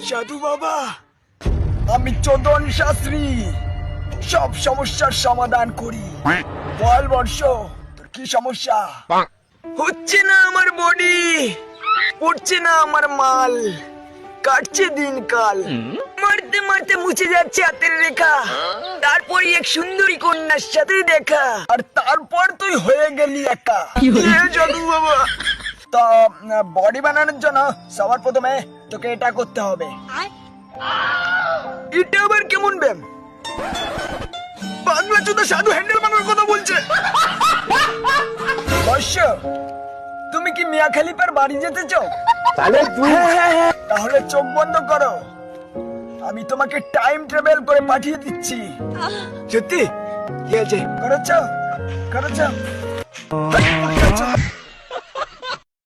সাধু বাবা, আমি চোদন শাস্ত্রী, সব সমস্যার সমাধান করি। বল বর্ষ, তোর কি সমস্যা? হচ্ছে না আমার বডি, পড়ছে না আমার মাল, কাটছে দিনকাল, মারতে মারতে মুছে যাচ্ছে হাতের রেখা, তারপর এক সুন্দরী কন্যার সাথে দেখা, আর তারপর তুই হয়ে গেলি একা। জাদু বাবা, তা বডি বানানোর জন্য সবার প্রথমে তোকে এটা করতে হবে। এটা আবার কেমন ব্যায়াম? বাংলা চোদা সাধু হ্যান্ডেল বানানোর কথা বলছে। বর্ষ, তুমি কি মিয়া খলিফার বাড়ি যেতে চাও? তাহলে চোখ বন্ধ করো, আমি তোমাকে টাইম ট্রাভেল করে পাঠিয়ে দিচ্ছি। সত্যি? ঠিক আছে, করেছ?